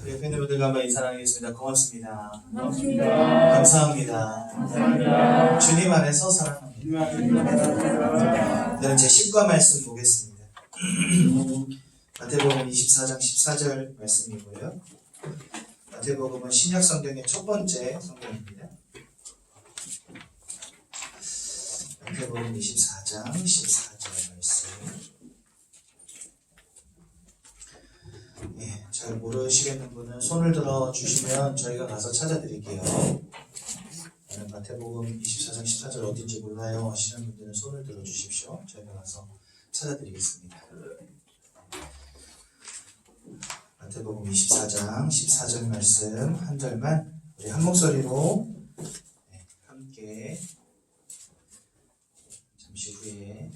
우리 팬여러분들과 한번 인사하겠습니다. 고맙습니다. 고맙습니다. 감사합니다. 감사합니다. 주님 안에서 사랑합니다. 오늘은 제 10과 말씀 보겠습니다. 마태복음 24장 14절 말씀이고요. 마태복음은 신약 성경의 첫 번째 성경입니다. 마태복음 24장 14절 말씀. 예, 잘 모르시겠는 분은 손을 들어 주시면 저희가 가서 찾아드릴게요. 마태복음 24장 14절 어딘지 몰라요 하시는 분들은 손을 들어 주십시오. 저희가 가서 찾아드리겠습니다. 마태복음 24장 14절 말씀 한 절만 우리 한 목소리로 함께 잠시 후에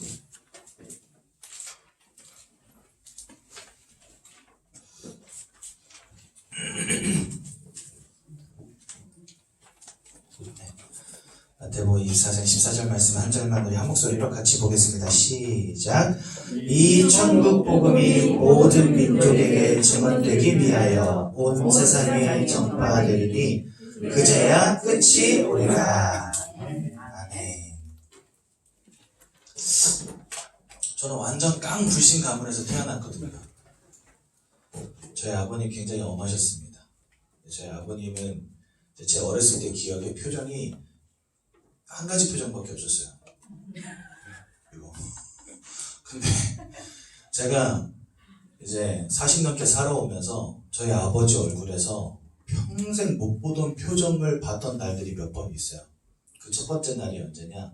마태복음 24장 14절 말씀 한 절만 우리 한 목소리로 같이 보겠습니다. 시작. 이 천국 복음이 모든 민족에게 증언되기 위하여 온 세상에 전파되리니 그제야 끝이 오리라. 아멘. 저는 완전 깡 불신 가문에서 태어났거든요. 저희 아버님 굉장히 엄하셨습니다. 저희 아버님은 제 어렸을 때 기억에 표정이 한 가지 표정밖에 없었어요. 이거. 근데 제가 이제 40 넘게 살아오면서 저희 아버지 얼굴에서 평생 못 보던 표정을 봤던 날들이 몇 번 있어요. 그 첫 번째 날이 언제냐?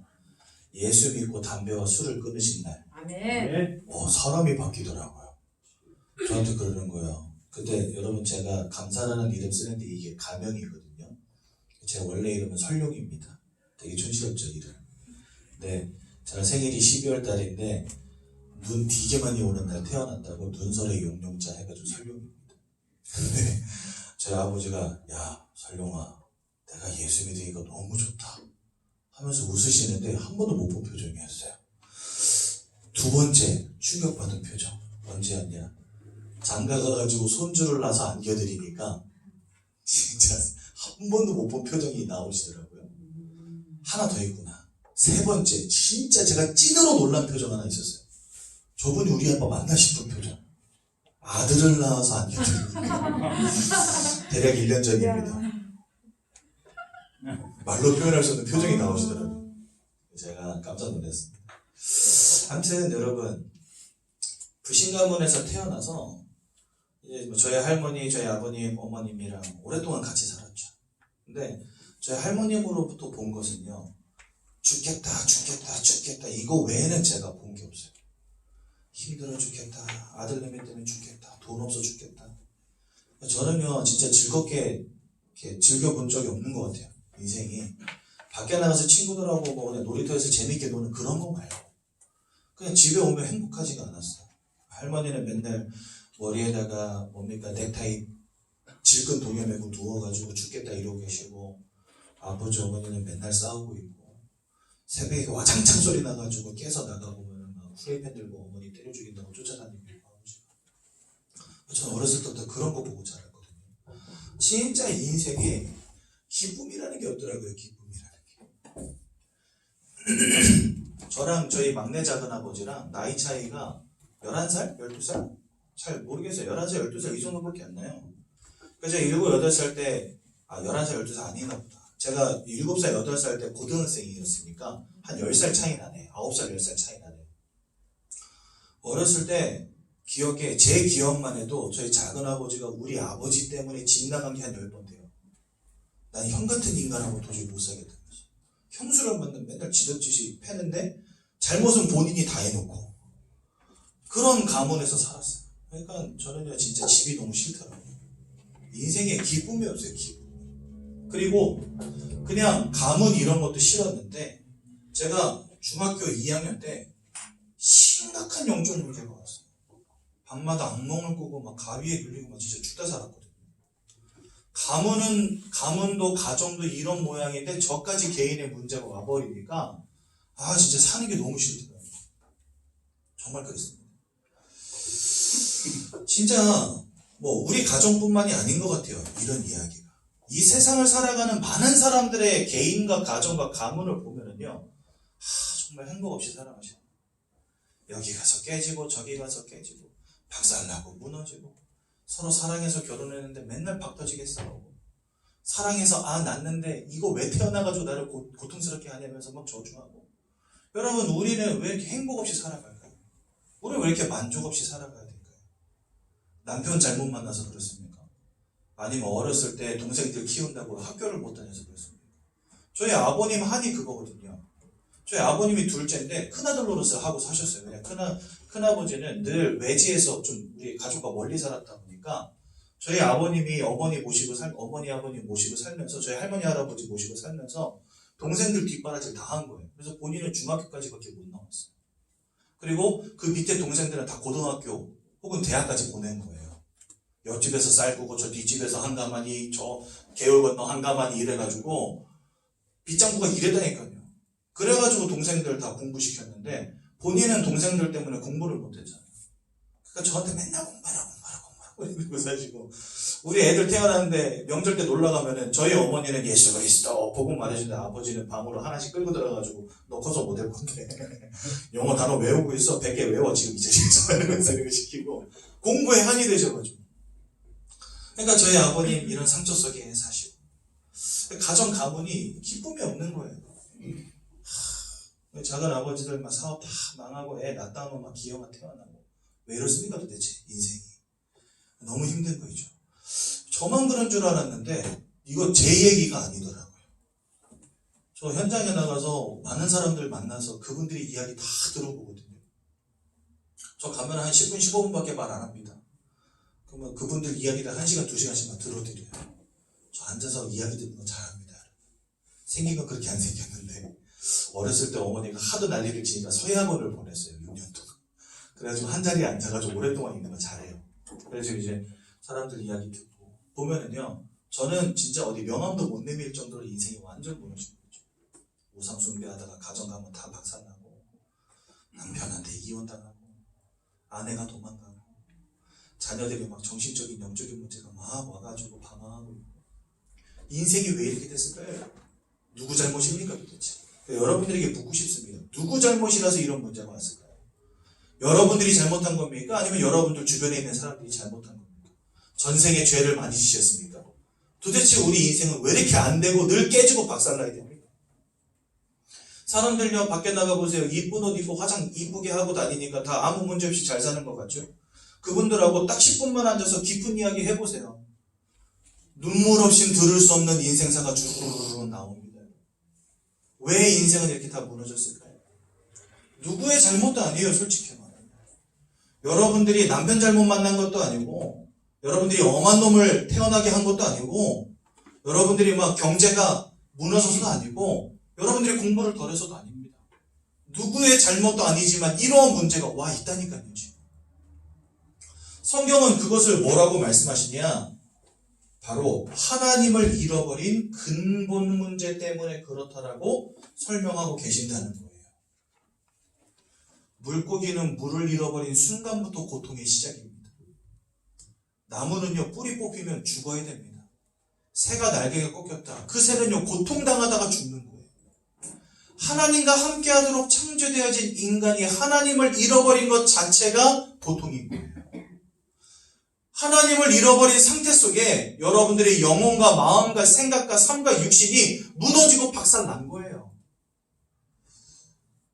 예수 믿고 담배와 술을 끊으신 날. 아멘. 사람이 바뀌더라고요. 저한테 그러는 거예요. 근데 여러분 제가 감사라는 이름 쓰는데 이게 가명이거든요. 제 원래 이름은 설룡입니다. 되게 촌스럽죠, 이름. 네, 제가 생일이 12월 달인데 눈 되게 많이 오는 날 태어난다고 눈설에 용용자 해가지고 설룡입니다. 근데 저희 아버지가 야 설룡아 내가 예수 믿으니까 너무 좋다 하면서 웃으시는데 한 번도 못 본 표정이었어요. 두 번째 충격받은 표정 언제였냐? 장가 가가지고 손주를 낳아서 안겨드리니까 진짜 한 번도 못 본 표정이 나오시더라고요. 하나 더 있구나. 세 번째 진짜 제가 찐으로 놀란 표정 하나 있었어요. 저분이 우리 아빠 맞나 싶은 표정. 아들을 낳아서 안겨드리니까 대략 1년 전입니다. 말로 표현할 수 없는 표정이 나오시더라고요. 제가 깜짝 놀랐습니다. 아무튼 여러분 불신가문에서 태어나서 이제 저희 할머니, 저희 아버님, 어머님이랑 오랫동안 같이 살았죠. 근데 저희 할머님으로부터 본 것은요, 죽겠다 이거 외에는 제가 본 게 없어요. 힘들어 죽겠다, 아들내미 때문에 죽겠다, 돈 없어 죽겠다. 저는요 진짜 즐겁게 이렇게 즐겨본 적이 없는 것 같아요. 인생이 밖에 나가서 친구들하고 뭐 그냥 놀이터에서 재밌게 노는 그런 거 말고 그냥 집에 오면 행복하지가 않았어요. 할머니는 맨날 머리에다가 뭡니까 넥타이 질끈 동여매고 누워가지고 죽겠다 이러고 계시고, 아버지 어머니는 맨날 싸우고 있고, 새벽에 와장창 소리 나가지고 깨서 나가보면 막 후레이팬 들고 어머니 때려 죽인다고 쫓아다니고 아버지가. 저는 어렸을 때부터 그런 거 보고 자랐거든요. 진짜 인생에 기쁨이라는 게 없더라고요. 기쁨이라는 게. 저랑 저희 막내 작은아버지랑 나이 차이가 11살? 12살? 잘 모르겠어요. 11살, 12살 이 정도밖에 안 나요. 그래서 7, 8살 때 11살, 12살 아니나 보다. 제가 7살, 8살 때 고등학생이었으니까 한 10살 차이 나네. 9살, 10살 차이 나네. 어렸을 때 기억에, 제 기억만 해도 저희 작은아버지가 우리 아버지 때문에 집 나간 게 한 10번 돼요. 난 형 같은 인간하고 도저히 못 살겠다면서. 형수랑 만나면 맨날 지덕지시 패는데 잘못은 본인이 다 해놓고. 그런 가문에서 살았어요. 그러니까 저는요 진짜 집이 너무 싫더라고요. 인생에 기쁨이 없어요. 기쁨. 그리고 그냥 가문 이런 것도 싫었는데 제가 중학교 2학년 때 심각한 영적 문제가 왔어요. 밤마다 악몽을 꾸고 막 가위에 눌리고 막 진짜 죽다 살았거든요. 가문도 가정도 이런 모양인데 저까지 개인의 문제가 와버리니까 진짜 사는 게 너무 싫더라고요. 정말 그랬습니다. 진짜 뭐 우리 가정뿐만이 아닌 것 같아요. 이런 이야기가. 이 세상을 살아가는 많은 사람들의 개인과 가정과 가문을 보면은요, 정말 행복 없이 살아가셔요. 여기 가서 깨지고 저기 가서 깨지고 박살나고 무너지고 서로 사랑해서 결혼했는데 맨날 박 터지게 싸우고 사랑해서 낳는데 이거 왜 태어나가지고 나를 고통스럽게 하냐면서 막 저주하고. 여러분, 우리는 왜 이렇게 행복 없이 살아갈까요? 우리는 왜 이렇게 만족 없이 살아가야 될까요? 남편 잘못 만나서 그렇습니까? 아니면 어렸을 때 동생들 키운다고 학교를 못 다녀서 그렇습니까? 저희 아버님 한이 그거거든요. 저희 아버님이 둘째인데 큰아들 노릇을 하고 사셨어요. 그냥 큰아버지는 늘 외지에서 좀 우리 가족과 멀리 살았다 보니까 저희 아버님이 어머니 아버님 모시고 살면서 저희 할머니 할아버지 모시고 살면서 동생들 뒷바라지를 다 한 거예요. 그래서 본인은 중학교까지밖에 못 나왔어요. 그리고 그 밑에 동생들은 다 고등학교 혹은 대학까지 보낸 거예요. 옆집에서 쌀 구고 저 뒷집에서 한가마니 저 개울 건너 한가마니 이래가지고 빗장구가 이래다니까요. 그래가지고 동생들 다 공부시켰는데 본인은 동생들 때문에 공부를 못했잖아요. 그러니까 저한테 맨날 공부하라 이러고 사시고, 우리 애들 태어났는데 명절 때 놀러 가면은 저희 어머니는 예수 그리스도 복음 말해주는데 아버지는 방으로 하나씩 끌고 들어가가지고 너 커서 못할 건데 영어 단어 외우고 있어 100개 외워 지금 이제 이러면서 이렇게 시키고 공부에 한이 되셔가지고. 그러니까 저희 아버님 이런 상처 속에 사시고 가정 가문이 기쁨이 없는 거예요. 작은 아버지들 막 사업 다 망하고 애 낳다 하면 막 기어가 태어나고 왜 이렇습니까 도대체 인생이. 너무 힘든 거죠. 저만 그런 줄 알았는데 이거 제 얘기가 아니더라고요. 저 현장에 나가서 많은 사람들 만나서 그분들이 이야기 다 들어보거든요. 저 가면 한 10분 15분밖에 말 안 합니다. 그러면 그분들 이야기를 1시간 2시간씩만 들어드려요. 저 앉아서 이야기 듣는 거 잘합니다. 생긴 건 그렇게 안 생겼는데 어렸을 때 어머니가 하도 난리를 치니까 서예학원을 보냈어요. 6년 동안. 그래가지고 한 자리에 앉아가지고 오랫동안 있는 거 잘해요. 그래서 이제 사람들 이야기 듣고 보면은요, 저는 진짜 어디 명함도 못 내밀 정도로 인생이 완전 무너진 거죠. 우상 숭배하다가 가정 가면 다 박살나고 남편한테 이혼당하고 아내가 도망가고 자녀들이 막 정신적인 영적인 문제가 막 와가지고 방황하고 있고. 인생이 왜 이렇게 됐을까요? 누구 잘못입니까 도대체? 여러분들에게 묻고 싶습니다. 누구 잘못이라서 이런 문제가 왔을까요? 여러분들이 잘못한 겁니까? 아니면 여러분들 주변에 있는 사람들이 잘못한 겁니까? 전생에 죄를 많이 지셨습니까? 도대체 우리 인생은 왜 이렇게 안 되고 늘 깨지고 박살나야 됩니까? 사람들요, 밖에 나가보세요. 이쁜 옷 입고 화장 이쁘게 하고 다니니까 다 아무 문제 없이 잘 사는 것 같죠? 그분들하고 딱 10분만 앉아서 깊은 이야기 해보세요. 눈물 없이 들을 수 없는 인생사가 주르르 나옵니다. 왜 인생은 이렇게 다 무너졌을까요? 누구의 잘못도 아니에요, 솔직히 말하면. 여러분들이 남편 잘못 만난 것도 아니고, 여러분들이 엄한 놈을 태어나게 한 것도 아니고, 여러분들이 막 경제가 무너져서도 아니고, 여러분들이 공부를 덜 해서도 아닙니다. 누구의 잘못도 아니지만 이러한 문제가 와 있다니까요, 지금. 성경은 그것을 뭐라고 말씀하시냐? 바로 하나님을 잃어버린 근본 문제 때문에 그렇다라고 설명하고 계신다는 거예요. 물고기는 물을 잃어버린 순간부터 고통의 시작입니다. 나무는요, 뿌리 뽑히면 죽어야 됩니다. 새가 날개가 꺾였다. 그 새는요, 고통당하다가 죽는 거예요. 하나님과 함께하도록 창조되어진 인간이 하나님을 잃어버린 것 자체가 고통인 거예요. 하나님을 잃어버린 상태 속에 여러분들의 영혼과 마음과 생각과 삶과 육신이 무너지고 박살난 거예요.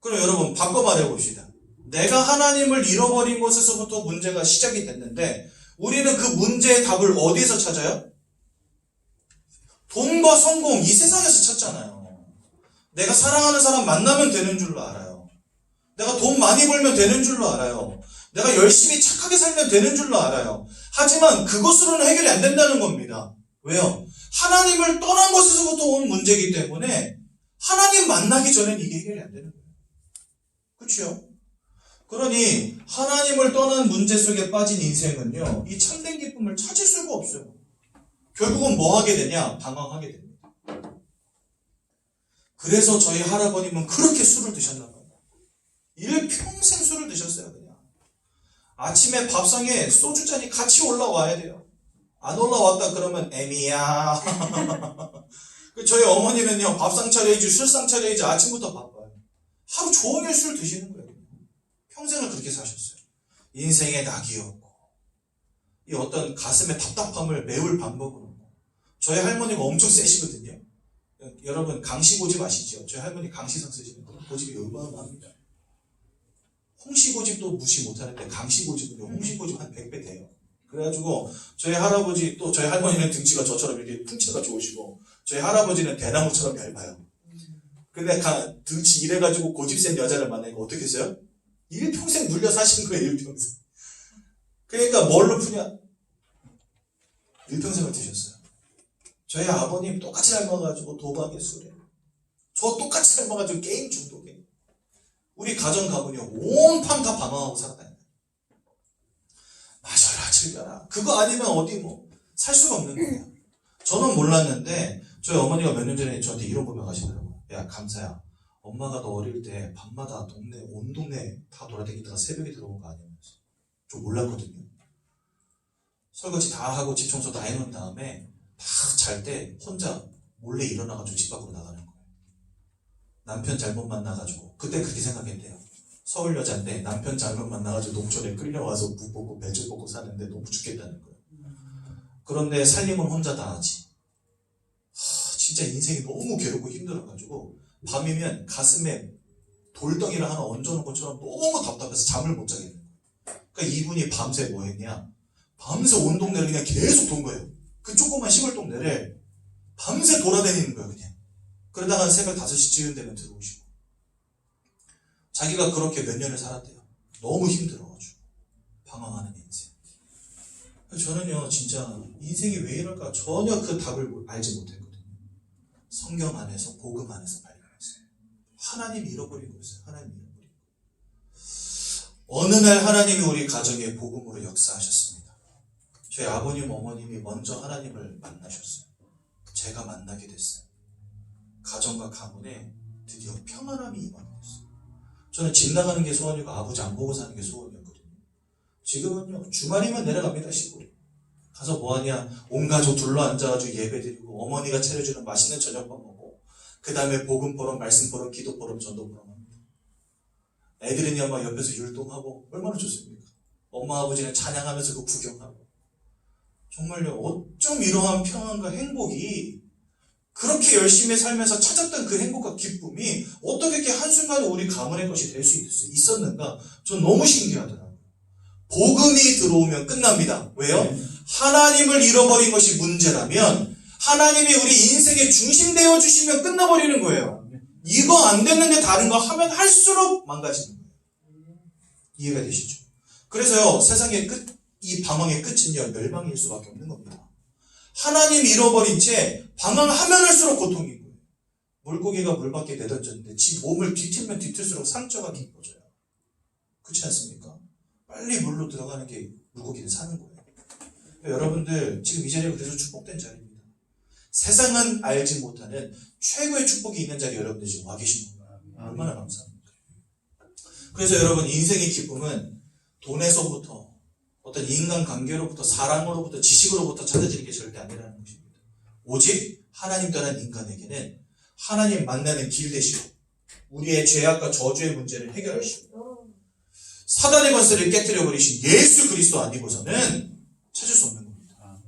그럼 여러분 바꿔 말해봅시다. 내가 하나님을 잃어버린 것에서부터 문제가 시작이 됐는데 우리는 그 문제의 답을 어디에서 찾아요? 돈과 성공, 이 세상에서 찾잖아요. 내가 사랑하는 사람 만나면 되는 줄로 알아요. 내가 돈 많이 벌면 되는 줄로 알아요. 내가 열심히 착하게 살면 되는 줄로 알아요. 하지만 그것으로는 해결이 안 된다는 겁니다. 왜요? 하나님을 떠난 것에서부터 온 문제이기 때문에 하나님 만나기 전에는 이게 해결이 안 되는 거예요. 그렇죠? 그러니 하나님을 떠난 문제 속에 빠진 인생은요, 이 참된 기쁨을 찾을 수가 없어요. 결국은 뭐 하게 되냐? 방황하게 됩니다. 그래서 저희 할아버님은 그렇게 술을 드셨나 봐요. 일평생 술을 드셨어요, 그냥. 아침에 밥상에 소주잔이 같이 올라와야 돼요. 안 올라왔다 그러면 애미야. 저희 어머니는요, 밥상 차려야지, 술상 차려야지 아침부터 바빠요. 하루 종일 술 드시는 거예요. 평생을 그렇게 사셨어요. 인생의 낙이었고, 이 어떤 가슴의 답답함을 메울 방법은 없고. 저희 할머니가 엄청 세시거든요. 여러분, 강씨 고집 아시죠? 저희 할머니 강씨상 쓰시는 거. 고집이 어마어마합니다. 홍씨 고집도 무시 못하는데, 강씨 고집은요, 홍씨 고집 한 100배 돼요. 그래가지고, 저희 할아버지, 또 저희 할머니는 등치가 저처럼 이렇게 풍채가 좋으시고, 저희 할아버지는 대나무처럼 얇아요. 근데 등치 이래가지고 고집 센 여자를 만나니까 어떻게 했어요? 일평생 눌려 사신 거예요, 일평생. 그러니까 뭘로 푸냐? 일평생을 드셨어요. 저희 아버님 똑같이 닮아가지고 도박에 술에. 저 똑같이 닮아가지고 게임 중독에. 우리 가정 가문이요, 온팡 다 방황하고 살았다니까요. 마셔라, 즐겨라. 그거 아니면 어디 살 수가 없는 거예요. 저는 몰랐는데, 저희 어머니가 몇 년 전에 저한테 이런 고백하시더라고요. 야, 감사야. 엄마가 너 어릴 때 밤마다 온 동네 다 돌아다니다가 새벽에 들어온 거 아니면서. 저 몰랐거든요. 설거지 다 하고 집 청소 다 해놓은 다음에 다 잘 때 혼자 몰래 일어나가지고 집 밖으로 나가는 거예요. 남편 잘못 만나가지고. 그때 그렇게 생각했대요. 서울 여자인데 남편 잘못 만나가지고 농촌에 끌려와서 무 뽑고 배추 뽑고 사는데 너무 죽겠다는 거예요. 그런데 살림은 혼자 다 하지. 진짜 인생이 너무 괴롭고 힘들어가지고 밤이면 가슴에 돌덩이를 하나 얹어놓은 것처럼 너무 답답해서 잠을 못 자겠는 거예요. 그러니까 이분이 밤새 뭐 했냐? 밤새 온 동네를 그냥 계속 돈 거예요. 그 조그만 시골 동네를 밤새 돌아다니는 거예요, 그냥. 그러다가 새벽 5시쯤 되면 들어오시고. 자기가 그렇게 몇 년을 살았대요. 너무 힘들어가지고. 방황하는 인생. 저는요, 진짜 인생이 왜 이럴까 전혀 그 답을 알지 못했거든요. 성경 안에서, 복음 안에서 발견했어요. 하나님 잃어버린 거였어요. 하나님 잃어버린 거. 어느 날 하나님이 우리 가정에 복음으로 역사하셨습니다. 저희 아버님, 어머님이 먼저 하나님을 만나셨어요. 제가 만나게 됐어요. 가정과 가문에 드디어 평안함이 임하게 됐어요. 저는 집 나가는 게 소원이고 아버지 안 보고 사는 게 소원이었거든요. 지금은요, 주말이면 내려갑니다, 시골. 가서 뭐하냐, 온 가족 둘러앉아가지고 예배드리고 어머니가 차려주는 맛있는 저녁밥 먹고 그 다음에 복음 포럼, 말씀 포럼, 기도 포럼, 전도 포럼 합니다. 애들은요 막 옆에서 율동하고 얼마나 좋습니까? 엄마 아버지는 찬양하면서 그 구경하고. 정말요, 어쩜 이러한 평안과 행복이 그렇게 열심히 살면서 찾았던 그 행복과 기쁨이 어떻게 이렇게 한순간에 우리 가문의 것이 될 수 있었는가? 전 너무 신기하더라고요. 복음이 들어오면 끝납니다. 왜요? 하나님을 잃어버린 것이 문제라면 하나님이 우리 인생의 중심 되어주시면 끝나버리는 거예요. 이거 안 됐는데 다른 거 하면 할수록 망가지는 거예요. 이해가 되시죠? 그래서요, 세상의 끝, 이 방황의 끝은요, 멸망일 수밖에 없는 겁니다. 하나님 잃어버린 채 방황하면 할수록 고통인 거예요. 물고기가 물 밖에 내던졌는데 지 몸을 뒤틀면 뒤틀수록 상처가 깊어져요. 그렇지 않습니까? 빨리 물로 들어가는 게 물고기는 사는 거예요. 여러분들 지금 이 자리가 그래서 축복된 자리입니다. 세상은 알지 못하는 최고의 축복이 있는 자리 여러분들 지금 와 계신 겁니다. 얼마나 감사합니까? 그래서 여러분, 인생의 기쁨은 돈에서부터 어떤 인간관계로부터 사랑으로부터 지식으로부터 찾아지는 게 절대 아니라는 것입니다. 오직 하나님 떠난 인간에게는 하나님 만나는 길 되시고 우리의 죄악과 저주의 문제를 해결하시고 사단의 권세를 깨뜨려버리신 예수 그리스도 아니고서는 찾을 수 없는 겁니다.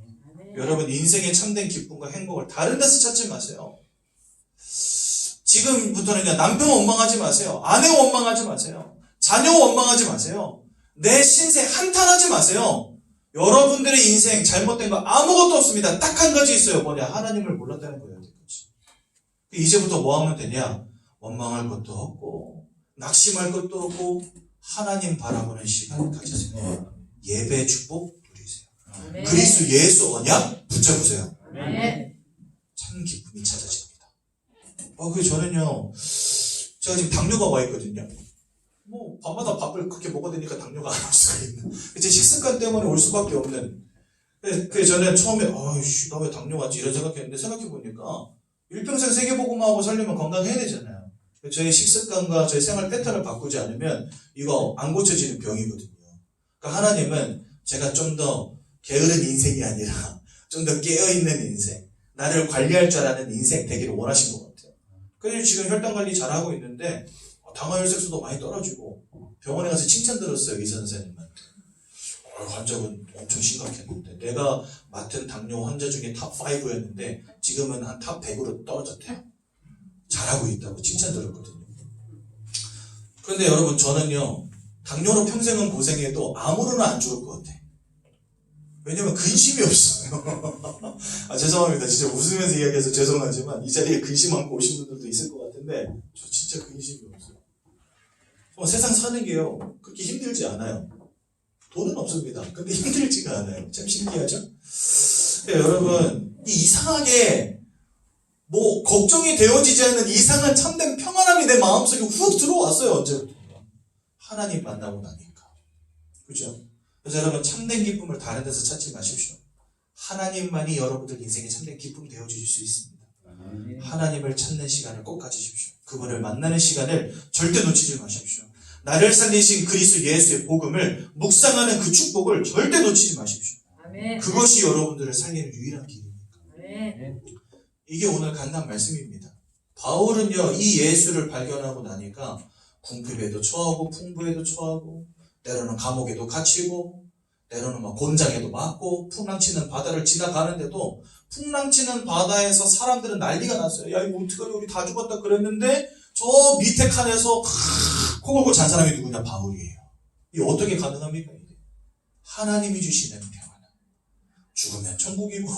여러분, 인생의 참된 기쁨과 행복을 다른 데서 찾지 마세요. 지금부터는 남편 원망하지 마세요. 아내 원망하지 마세요. 자녀 원망하지 마세요. 내 신세 한탄하지 마세요. 여러분들의 인생 잘못된 거 아무것도 없습니다. 딱 한 가지 있어요. 뭐냐? 하나님을 몰랐다는 거예요. 이제부터 뭐 하면 되냐? 원망할 것도 없고 낙심할 것도 없고 하나님 바라보는 시간을 가지세요. 예배 축복 누리세요. 네. 그리스도 예수 언약 붙잡으세요. 네. 참 기쁨이 찾아집니다. 그 저는요, 제가 지금 당뇨가 와 있거든요. 밤마다 밥을 그렇게 먹어야 되니까 당뇨가 안 올 수가 있는. 제 식습관 때문에 올 수밖에 없는. 그래서 저는 처음에, 나 왜 당뇨 왔지? 이런 생각했는데, 생각해보니까, 일평생 세계복음하고 살려면 건강해야 되잖아요. 저희 식습관과 저희 생활 패턴을 바꾸지 않으면, 이거 안 고쳐지는 병이거든요. 그러니까 하나님은 제가 좀 더 게으른 인생이 아니라 좀 더 깨어있는 인생, 나를 관리할 줄 아는 인생 되기를 원하신 것 같아요. 그래서 지금 혈당 관리 잘하고 있는데 당화혈색소도 많이 떨어지고 병원에 가서 칭찬 들었어요. 의사 선생님한테. 환자분 엄청 심각했는데 내가 맡은 당뇨 환자 중에 탑 5였는데 지금은 한 탑 100으로 떨어졌대요. 잘하고 있다고 칭찬 들었거든요. 그런데 여러분 저는요 당뇨로 평생은 고생해도 암으로는 안 죽을 것 같아. 왜냐면 근심이 없어요. 죄송합니다. 진짜 웃으면서 이야기해서 죄송하지만 이 자리에 근심 안고 오신 분들도 있을 것 같은데 저 진짜 근심이 없어요. 세상 사는 게요 그렇게 힘들지 않아요. 돈은 없습니다. 근데 힘들지가 않아요. 참 신기하죠? 여러분 이상하게 뭐 걱정이 되어지지 않는 이상한 참된 평안함이 내 마음속에 훅 들어왔어요. 언제부터? 하나님 만나고 나니까. 그죠? 그래서 여러분 참된 기쁨을 다른 데서 찾지 마십시오. 하나님만이 여러분들 인생에 참된 기쁨 되어주실 수 있습니다. 하나님을 찾는 시간을 꼭 가지십시오. 그분을 만나는 시간을 절대 놓치지 마십시오. 나를 살리신 그리스도 예수의 복음을 묵상하는 그 축복을 절대 놓치지 마십시오. 아멘. 그것이 여러분들을 살리는 유일한 길입니다. 아멘. 이게 오늘 간단 말씀입니다. 바울은요 이 예수를 발견하고 나니까 궁핍에도 처하고 풍부에도 처하고 때로는 감옥에도 갇히고 때로는 막 곤장에도 맞고 풍랑치는 바다를 지나가는데도 풍랑치는 바다에서 사람들은 난리가 났어요. 야 이거 어떡하냐 우리 다 죽었다 그랬는데 저 밑에 칸에서 코 골고 잔 사람이 누구냐? 바울이에요. 이게 어떻게 가능합니까? 이게 하나님이 주시는 평안. 죽으면 천국이고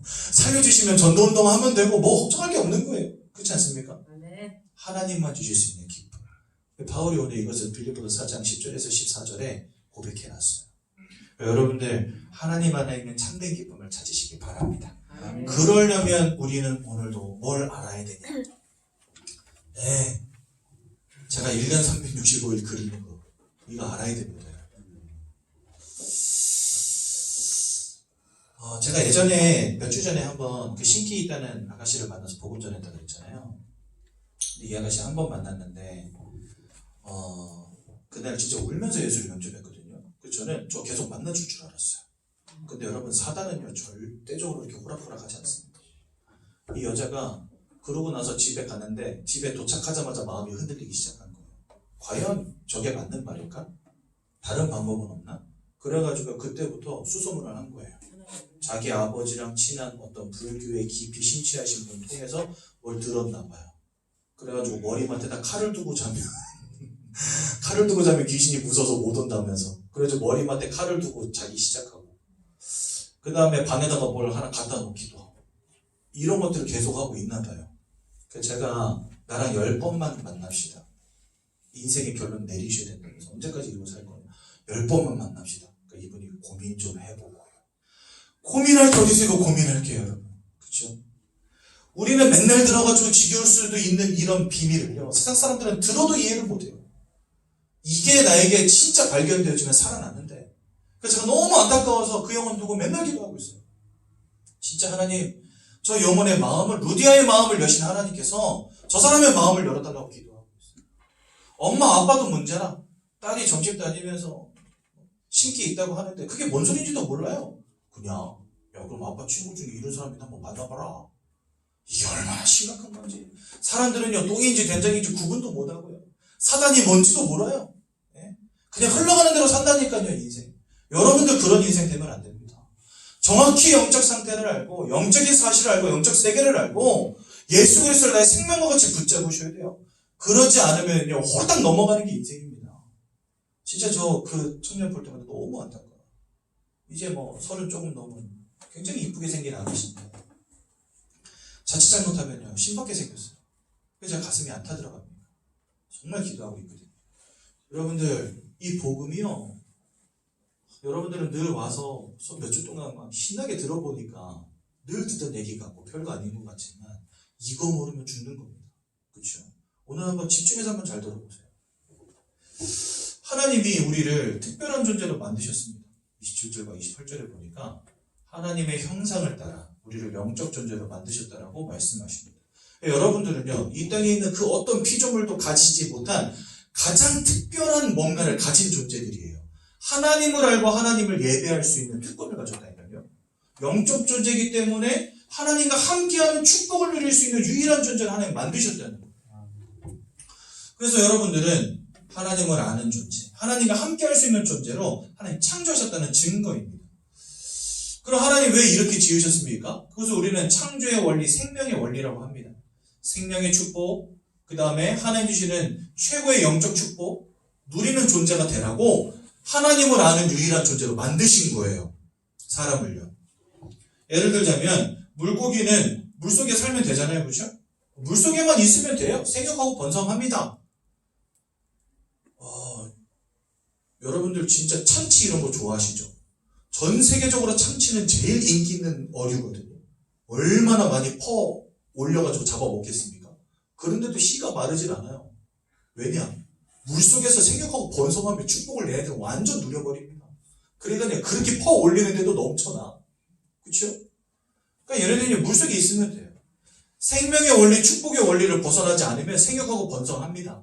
살려주시면 전도운동 하면 되고 뭐 걱정할 게 없는 거예요. 그렇지 않습니까? 아멘. 하나님만 주실 수 있는 기쁨. 바울이 오늘 이것을 빌립보서 4장 10절에서 14절에 고백해놨어요. 여러분들 하나님 안에 있는 참된 기쁨을 찾으시기 바랍니다. 아멘. 그러려면 우리는 오늘도 뭘 알아야 되냐? 네, 제가 1년 365일 그리는 거 이거 알아야 됩니다. 제가 예전에 몇 주 전에 한번 그 신기 있다는 아가씨를 만나서 복음 전했다 그랬잖아요. 근데 이 아가씨 한 번 만났는데 그날 진짜 울면서 예수를 영접했거든요. 그래서 저는 저 계속 만나줄 줄 알았어요. 근데 여러분 사단은요 절대적으로 이렇게 호락호락하지 않습니다. 이 여자가 그러고 나서 집에 갔는데 집에 도착하자마자 마음이 흔들리기 시작한 거예요. 과연 저게 맞는 말일까? 다른 방법은 없나? 그래가지고 그때부터 수소문을 한 거예요. 자기 아버지랑 친한 어떤 불교에 깊이 심취하신 분 통해서 뭘 들었나 봐요. 그래가지고 머리맡에다 칼을 두고 자면 칼을 두고 자면 귀신이 무서워서 못 온다면서 그래서 머리맡에 칼을 두고 자기 시작하고 그 다음에 방에다가 뭘 하나 갖다 놓기도 하고 이런 것들을 계속하고 있나 봐요. 그래서 제가 나랑 10번만 만납시다. 인생의 결론 내리셔야 된다면서 언제까지 이러고 살 거냐. 10번만 만납시다. 그러니까 이분이 고민 좀 해보고 고민할 게 어디 있으니까 고민할게요 여러분. 그렇죠? 우리는 맨날 들어가지고 지겨울 수도 있는 이런 비밀을요 세상 사람들은 들어도 이해를 못해요. 이게 나에게 진짜 발견되어지면 살아났는데 그래서 제가 너무 안타까워서 그 영혼 두고 맨날 기도하고 있어요. 진짜 하나님 저 영혼의 마음을 루디아의 마음을 여신 하나님께서 저 사람의 마음을 열어달라고 기도하고 있어요. 엄마 아빠도 문제나 딸이 점집 다니면서 신기 있다고 하는데 그게 뭔 소리인지도 몰라요. 그냥 야 그럼 아빠 친구 중에 이런 사람이 한번 만나봐라. 이게 얼마나 심각한 건지. 사람들은요 똥인지 된장인지 구분도 못하고요 사단이 뭔지도 몰라요. 예? 그냥 흘러가는 대로 산다니까요 인생. 여러분들 그런 인생 되면 안 됩니다. 정확히 영적 상태를 알고 영적인 사실을 알고 영적 세계를 알고 예수 그리스도를 나의 생명과 같이 붙잡으셔야 돼요. 그러지 않으면요 홀딱 넘어가는 게 인생입니다. 진짜 저 그 청년 볼 때마다 너무 안타까워요. 이제 뭐 30 조금 넘은 굉장히 이쁘게 생긴 아가씨인데 자칫 잘못하면요 신박하게 생겼어요. 그래서 제가 가슴이 안 타들어갑니다. 정말 기도하고 있거든요. 여러분들 이 복음이요 여러분들은 늘 와서 몇 주 동안 막 신나게 들어보니까 늘 듣던 얘기 같고 별거 아닌 것 같지만 이거 모르면 죽는 겁니다. 그렇죠? 오늘 한번 집중해서 한번 잘 들어보세요. 하나님이 우리를 특별한 존재로 만드셨습니다. 27절과 28절에 보니까 하나님의 형상을 따라 우리를 영적 존재로 만드셨다라고 말씀하십니다. 여러분들은요 이 땅에 있는 그 어떤 피조물도 가지지 못한 가장 특별한 뭔가를 가진 존재들이에요. 하나님을 알고 하나님을 예배할 수 있는 특권을 가졌다니까요. 영적 존재이기 때문에 하나님과 함께하는 축복을 누릴 수 있는 유일한 존재를 하나님 만드셨다는 거예요. 그래서 여러분들은 하나님을 아는 존재, 하나님과 함께할 수 있는 존재로 하나님 창조하셨다는 증거입니다. 그럼 하나님 왜 이렇게 지으셨습니까? 그것을 우리는 창조의 원리, 생명의 원리라고 합니다. 생명의 축복, 그 다음에 하나님 주시는 최고의 영적 축복, 누리는 존재가 되라고 하나님을 아는 유일한 존재로 만드신 거예요. 사람을요. 예를 들자면 물고기는 물속에 살면 되잖아요. 그렇죠? 물속에만 있으면 돼요. 생육하고 번성합니다. 여러분들 진짜 참치 이런 거 좋아하시죠? 전 세계적으로 참치는 제일 인기 있는 어류거든요. 얼마나 많이 퍼 올려가지고 잡아먹겠습니까? 그런데도 씨가 마르질 않아요. 왜냐? 물속에서 생육하고 번성하며 축복을 내야 되면 완전 누려버립니다. 그러니까 그렇게 퍼 올리는데도 넘쳐나. 그렇죠? 그러니까 예를 들면 물속에 있으면 돼요. 생명의 원리, 축복의 원리를 벗어나지 않으면 생육하고 번성합니다.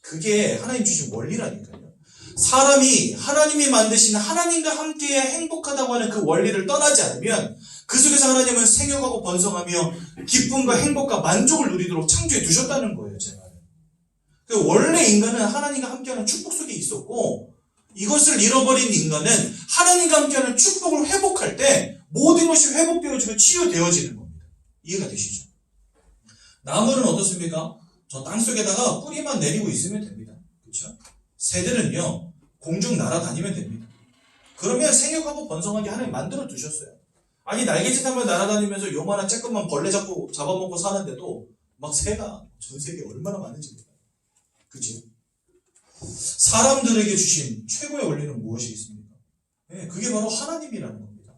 그게 하나님 주신 원리라니까요. 사람이 하나님이 만드신 하나님과 함께 행복하다고 하는 그 원리를 떠나지 않으면 그 속에서 하나님은 생육하고 번성하며 기쁨과 행복과 만족을 누리도록 창조해 두셨다는 거예요. 제 말은. 원래 인간은 하나님과 함께하는 축복 속에 있었고 이것을 잃어버린 인간은 하나님과 함께하는 축복을 회복할 때 모든 것이 회복되어지고 치유되어지는 겁니다. 이해가 되시죠? 나무는 어떻습니까? 저 땅속에다가 뿌리만 내리고 있으면 됩니다. 그렇죠? 새들은요, 공중 날아다니면 됩니다. 그러면 생육하고 번성하게 하나님 만들어 두셨어요. 아니, 날개짓 하면 날아다니면서 요만한 쬐끔만 벌레 잡아먹고 사는데도 막 새가 전 세계에 얼마나 많은지 몰라요. 그죠? 사람들에게 주신 최고의 원리는 무엇이 있습니까? 네, 그게 바로 하나님이라는 겁니다.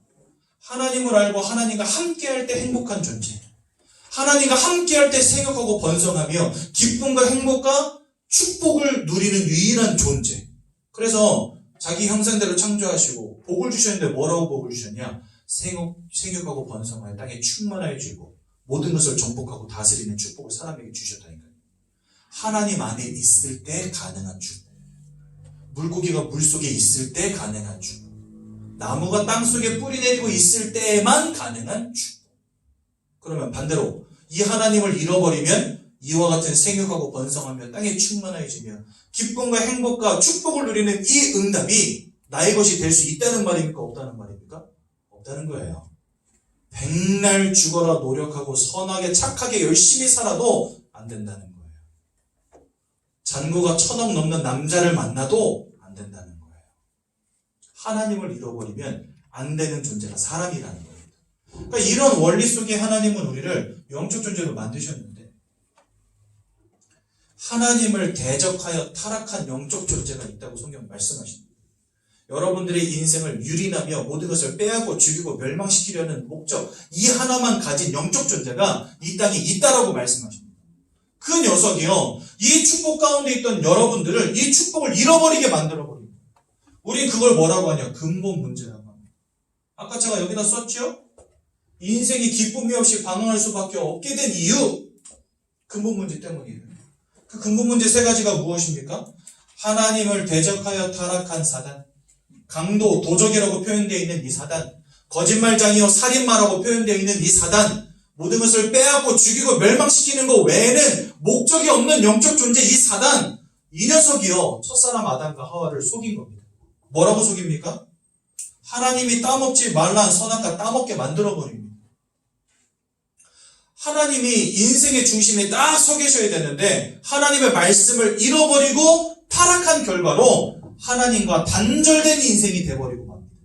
하나님을 알고 하나님과 함께할 때 행복한 존재. 하나님과 함께할 때 생육하고 번성하며 기쁨과 행복과 축복을 누리는 유일한 존재. 그래서 자기 형상대로 창조하시고 복을 주셨는데 뭐라고 복을 주셨냐? 생육하고 번성하여 땅에 충만하여 주고 모든 것을 정복하고 다스리는 축복을 사람에게 주셨다니까요. 하나님 안에 있을 때 가능한 축복. 물고기가 물속에 있을 때 가능한 축복. 나무가 땅속에 뿌리 내리고 있을 때만 가능한 축복. 그러면 반대로 이 하나님을 잃어버리면 이와 같은 생육하고 번성하며 땅에 충만해지며 기쁨과 행복과 축복을 누리는 이 응답이 나의 것이 될 수 있다는 말입니까? 없다는 말입니까? 없다는 거예요. 백날 죽어라 노력하고 선하게 착하게 열심히 살아도 안 된다는 거예요. 잔고가 1000억 넘는 남자를 만나도 안 된다는 거예요. 하나님을 잃어버리면 안 되는 존재가 사람이라는 겁니다. 그러니까 이런 원리 속에 하나님은 우리를 영적 존재로 만드셨는데 하나님을 대적하여 타락한 영적 존재가 있다고 성경 말씀하십니다. 여러분들의 인생을 유린하며 모든 것을 빼앗고 죽이고 멸망시키려는 목적, 이 하나만 가진 영적 존재가 이 땅에 있다라고 말씀하십니다. 그 녀석이요, 이 축복 가운데 있던 여러분들을 이 축복을 잃어버리게 만들어버립니다. 우린 그걸 뭐라고 하냐? 근본 문제라고 합니다. 아까 제가 여기다 썼죠? 인생이 기쁨이 없이 방황할 수밖에 없게 된 이유, 근본 문제 때문이에요. 그 근본 문제 세 가지가 무엇입니까? 하나님을 대적하여 타락한 사단, 강도, 도적이라고 표현되어 있는 이 사단, 거짓말장이요 살인마라고 표현되어 있는 이 사단, 모든 것을 빼앗고 죽이고 멸망시키는 것 외에는 목적이 없는 영적 존재 이 사단, 이 녀석이요 첫사람 아담과 하와를 속인 겁니다. 뭐라고 속입니까? 하나님이 따먹지 말란 선악과 따먹게 만들어버립니다. 하나님이 인생의 중심에 딱 서 계셔야 되는데 하나님의 말씀을 잃어버리고 타락한 결과로 하나님과 단절된 인생이 돼버리고 맙니다.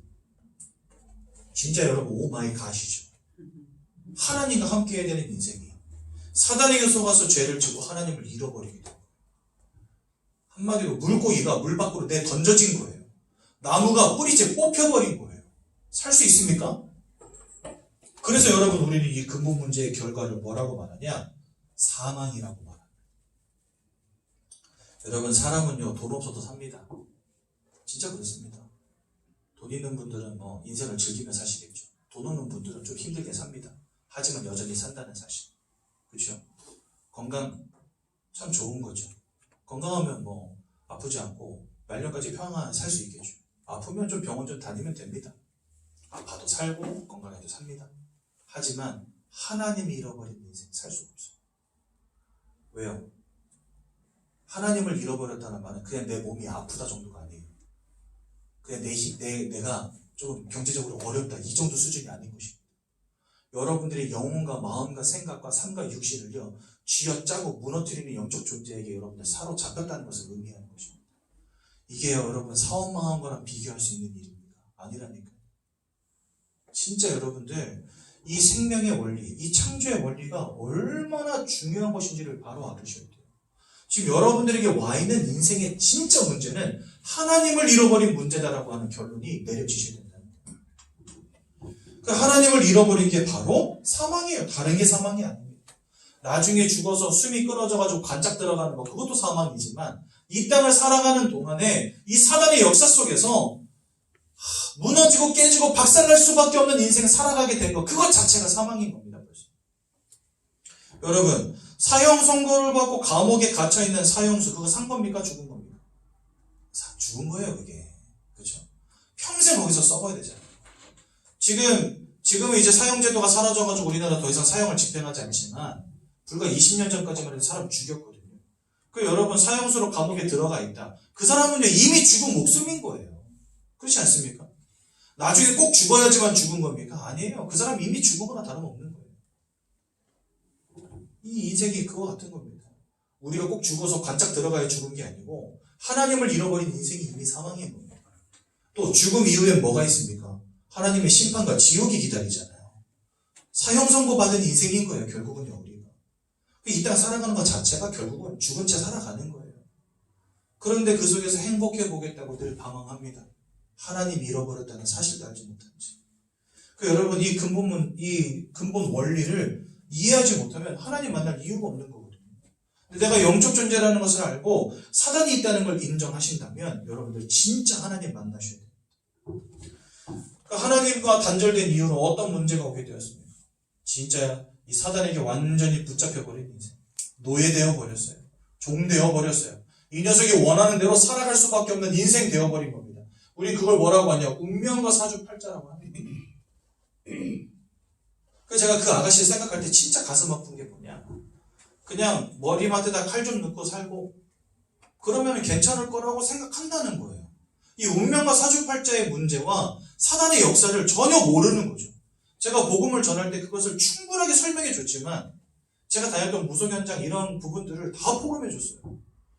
진짜 여러분 오마이 갓이죠. 하나님과 함께 해야 되는 인생이 사단에게 속아서 죄를 지고 하나님을 잃어버리게 돼요. 한마디로 물고기가 물 밖으로 던져진 거예요. 나무가 뿌리째 뽑혀버린 거예요. 살 수 있습니까? 그래서 여러분 우리는 이 근본 문제의 결과를 뭐라고 말하냐? 사망이라고 말합니다. 여러분 사람은요 돈 없어도 삽니다. 진짜 그렇습니다. 돈 있는 분들은 인생을 즐기며 사시겠죠. 돈 없는 분들은 좀 힘들게 삽니다. 하지만 여전히 산다는 사실. 그렇죠? 건강 참 좋은 거죠. 건강하면 아프지 않고 말년까지 평안하게 살 수 있겠죠. 아프면 좀 병원 좀 다니면 됩니다. 아파도 살고 건강해도 삽니다. 하지만 하나님이 잃어버린 인생 살 수가 없어요. 왜요? 하나님을 잃어버렸다는 말은 그냥 내 몸이 아프다 정도가 아니에요. 그냥 내가 좀 경제적으로 어렵다 이 정도 수준이 아닌 것입니다. 여러분들의 영혼과 마음과 생각과 삶과 육신을요 쥐어짜고 무너뜨리는 영적 존재에게 여러분들 사로잡혔다는 것을 의미하는 것입니다. 이게 여러분 사업망한 거랑 비교할 수 있는 일입니까? 아니라니까요. 진짜 여러분들 이 생명의 원리, 이 창조의 원리가 얼마나 중요한 것인지를 바로 알으셔야 돼요. 지금 여러분들에게 와 있는 인생의 진짜 문제는 하나님을 잃어버린 문제다라고 하는 결론이 내려지셔야 된다는 거예요. 그 하나님을 잃어버린 게 바로 사망이에요. 다른 게 사망이 아닙니다. 나중에 죽어서 숨이 끊어져가지고 관짝 들어가는 거 그것도 사망이지만 이 땅을 살아가는 동안에 이 사단의 역사 속에서 무너지고 깨지고 박살날 수밖에 없는 인생을 살아가게 된 것 그것 자체가 사망인 겁니다. 벌써. 여러분 사형 선고를 받고 감옥에 갇혀있는 사형수 그거 산 겁니까? 죽은 겁니까? 죽은 거예요 그게. 그렇죠? 평생 거기서 썩어야 되잖아요. 지금은 이제 사형제도가 사라져가지고 우리나라 더 이상 사형을 집행하지 않지만 불과 20년 전까지만 해도 사람 죽였거든요. 그 여러분 사형수로 감옥에 들어가 있다. 그 사람은 이미 죽은 목숨인 거예요. 그렇지 않습니까? 나중에 꼭 죽어야지만 죽은 겁니까? 아니에요. 그 사람 이미 죽은 거나 다름없는 거예요. 이 인생이 그거 같은 겁니다. 우리가 꼭 죽어서 관짝 들어가야 죽은 게 아니고 하나님을 잃어버린 인생이 이미 사망인 겁니다. 또 죽음 이후에 뭐가 있습니까? 하나님의 심판과 지옥이 기다리잖아요. 사형 선고 받은 인생인 거예요. 결국은요 우리가. 이 땅 살아가는 것 자체가 결국은 죽은 채 살아가는 거예요. 그런데 그 속에서 행복해 보겠다고 늘 방황합니다. 하나님 잃어버렸다는 사실도 알지 못한 채. 여러분 이 근본 원리를 이해하지 못하면 하나님 만날 이유가 없는 거거든요. 근데 내가 영적 존재라는 것을 알고 사단이 있다는 걸 인정하신다면 여러분들 진짜 하나님 만나셔야 돼요. 하나님과 단절된 이유로 어떤 문제가 오게 되었습니까? 진짜 이 사단에게 완전히 붙잡혀버린 인생. 노예되어 버렸어요. 종되어 버렸어요. 이 녀석이 원하는 대로 살아갈 수밖에 없는 인생 되어버린 겁니다. 우리 그걸 뭐라고 하냐? 운명과 사주팔자라고 합니다. 제가 그 아가씨를 생각할 때 진짜 가슴 아픈 게 뭐냐? 그냥 머리맡에다 칼 좀 넣고 살고 그러면 괜찮을 거라고 생각한다는 거예요. 이 운명과 사주팔자의 문제와 사단의 역사를 전혀 모르는 거죠. 제가 복음을 전할 때 그것을 충분하게 설명해 줬지만 제가 다녔던 무속 현장 이런 부분들을 다 포럼해 줬어요.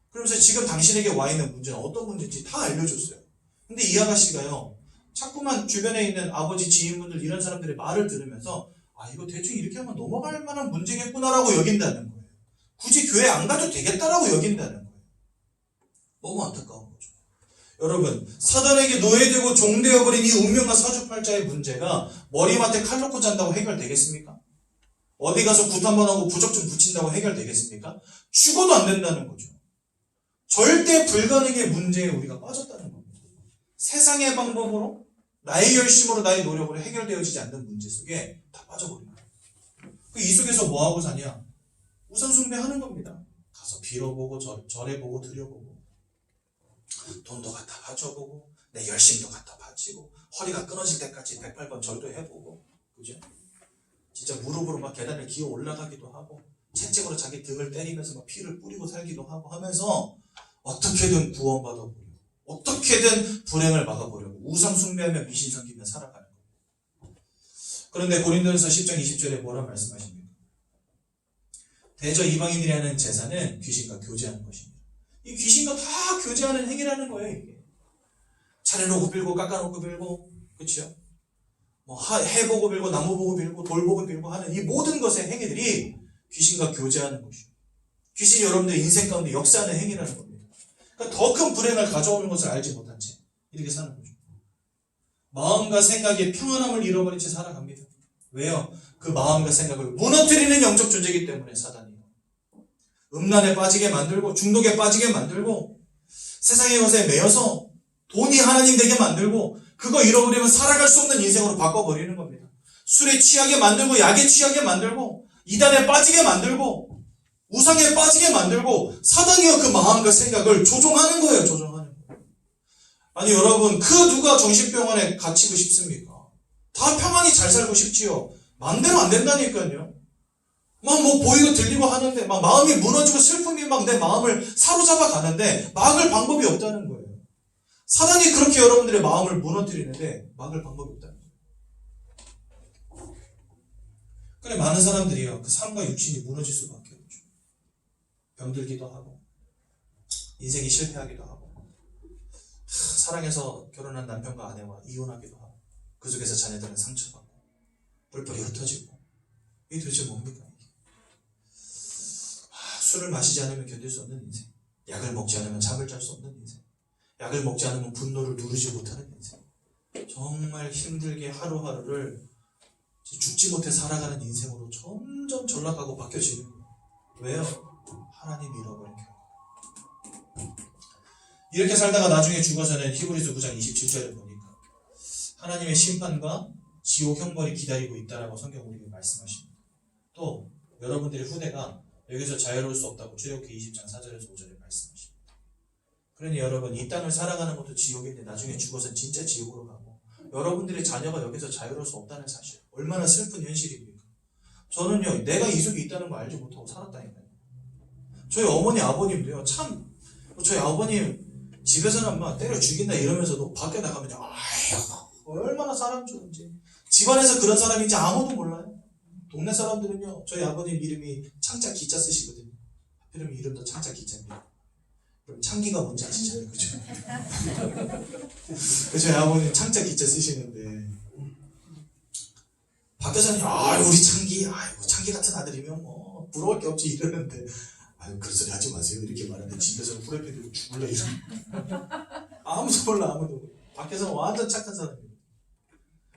그러면서 지금 당신에게 와 있는 문제는 어떤 문제인지 다 알려줬어요. 근데 이 아가씨가요 자꾸만 주변에 있는 아버지 지인분들 이런 사람들의 말을 들으면서 이거 대충 이렇게 하면 넘어갈 만한 문제겠구나라고 여긴다는 거예요. 굳이 교회 안 가도 되겠다라고 여긴다는 거예요. 너무 안타까운 거죠. 여러분 사단에게 노예되고 종되어버린 이 운명과 사주팔자의 문제가 머리맡에 칼 놓고 잔다고 해결되겠습니까? 어디 가서 굿 한번 하고 부적 좀 붙인다고 해결되겠습니까? 죽어도 안 된다는 거죠. 절대 불가능의 문제에 우리가 빠졌다는 겁니다. 세상의 방법으로 나의 열심으로 나의 노력으로 해결되어지지 않는 문제 속에 다 빠져버립니다. 이 속에서 뭐하고 사냐? 우상 숭배하는 겁니다. 가서 빌어보고 절해보고 드려보고 돈도 갖다 바쳐보고 내 열심도 갖다 바치고 허리가 끊어질 때까지 108번 절도 해보고 그죠? 진짜 무릎으로 막 계단을 기어 올라가기도 하고 채찍으로 자기 등을 때리면서 막 피를 뿌리고 살기도 하고 하면서 어떻게든 구원받아 보려고 어떻게든 불행을 막아보려고 우상 숭배하며 미신 섬기며 살아가는 거예요. 그런데 고린도전서 10장 20절에 뭐라 말씀하십니까? 대저 이방인들이 하는 제사는 귀신과 교제하는 것입니다. 이 귀신과 다 교제하는 행위라는 거예요. 이게 차려놓고 빌고 깎아놓고 빌고 그렇죠? 해 보고 빌고 나무 보고 빌고 돌 보고 빌고 하는 이 모든 것의 행위들이 귀신과 교제하는 것이고 귀신이 여러분들 인생 가운데 역사하는 행위라는 겁니다. 그러니까 더 큰 불행을 가져오는 것을 알지 못한 채 이렇게 사는 거죠. 마음과 생각의 평안함을 잃어버린 채 살아갑니다. 왜요? 그 마음과 생각을 무너뜨리는 영적 존재이기 때문에 사단이요. 음란에 빠지게 만들고 중독에 빠지게 만들고 세상의 것에 매여서 돈이 하나님 되게 만들고 그거 잃어버리면 살아갈 수 없는 인생으로 바꿔버리는 겁니다. 술에 취하게 만들고 약에 취하게 만들고 이단에 빠지게 만들고 우상에 빠지게 만들고 사단이요 그 마음과 생각을 조종하는 거예요. 조종하는 거예요. 아니 여러분, 그 누가 정신병원에 갇히고 싶습니까? 다 평안히 잘 살고 싶지요. 마음대로 안 된다니까요. 막 뭐 보이고 들리고 하는데 막 마음이 무너지고 슬픔이 막 내 마음을 사로잡아 가는데 막을 방법이 없다는 거예요. 사단이 그렇게 여러분들의 마음을 무너뜨리는데 막을 방법이 없다는 거예요. 그래 많은 사람들이요, 그 삶과 육신이 무너질 수밖에 없죠. 병들기도 하고 인생이 실패하기도 하고 사랑해서 결혼한 남편과 아내와 이혼하기도 하고 그 속에서 자녀들은 상처받고 뿔뿔이 흩어지고 이게 도대체 뭡니까? 술을 마시지 않으면 견딜 수 없는 인생, 약을 먹지 않으면 잠을 잘 수 없는 인생, 약을 먹지 않으면 분노를 누르지 못하는 인생, 정말 힘들게 하루하루를 죽지 못해 살아가는 인생으로 점점 전락하고 바뀌어지는 거예요. 왜요? 하나님이 잃어버린 결과. 이렇게 살다가 나중에 죽어서는 히브리서 9장 27절을 보니까 하나님의 심판과 지옥 형벌이 기다리고 있다라고 성경 우리에게 말씀하십니다. 또 여러분들의 후대가 여기서 자유로울 수 없다고 출애굽기 20장 4절에서 5절에 말씀하십니다. 그러니 여러분, 이 땅을 살아가는 것도 지옥인데 나중에 죽어서 진짜 지옥으로 가고 여러분들의 자녀가 여기서 자유로울 수 없다는 사실, 얼마나 슬픈 현실입니까? 저는요, 내가 이 속에 있다는 거 알지 못하고 살았다니까요. 저희 어머니 아버님도요, 참 저희 아버님 집에서는 막 때려 죽인다 이러면서도 밖에 나가면 아휴 얼마나 사람 좋은지, 집안에서 그런 사람인지 아무도 몰라요. 동네 사람들은요, 저희 아버님 이름이 창자 기자 쓰시거든요. 하필이면 이름도 창자 기자입니다. 그럼 창기가 뭔지 아시잖아요, 그죠? 저희 아버님 창자 기자 쓰시는데 밖에서는 우리 창기, 아이고 창기 같은 아들이면 뭐 부러울 게 없지 이러는데, 아유 그런 소리 하지 마세요 이렇게 말하는데 집에서는 후레피 들고 죽을래 이러. 아무도 몰라, 아무도. 밖에서는 완전 착한 사람이에요.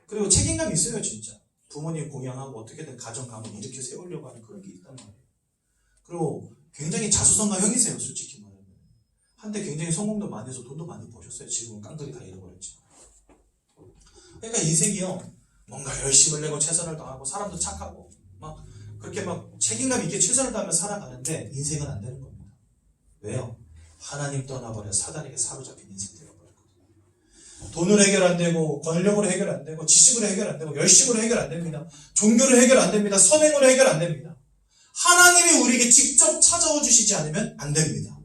그리고 책임감이 있어요, 진짜. 부모님 공양하고 어떻게든 가정 가문 일으켜 세우려고 하는 그런 게 있단 말이에요. 그리고 굉장히 자수성가 형이세요, 솔직히 말하면. 한때 굉장히 성공도 많이 해서 돈도 많이 버셨어요. 지금은 깡그리 다 잃어버렸죠. 그러니까 인생이요, 뭔가 열심을 내고 최선을 다하고 사람도 착하고 막 그렇게 막 책임감 있게 최선을 다하며 살아가는데 인생은 안 되는 겁니다. 왜요? 하나님 떠나버려 사단에게 사로잡힌 인생 되어버렸거든요. 돈으로 해결 안 되고 권력으로 해결 안 되고 지식으로 해결 안 되고 열심으로 해결 안 됩니다. 종교로 해결 안 됩니다. 선행으로 해결 안 됩니다. 하나님이 우리에게 직접 찾아와 주시지 않으면 안 됩니다.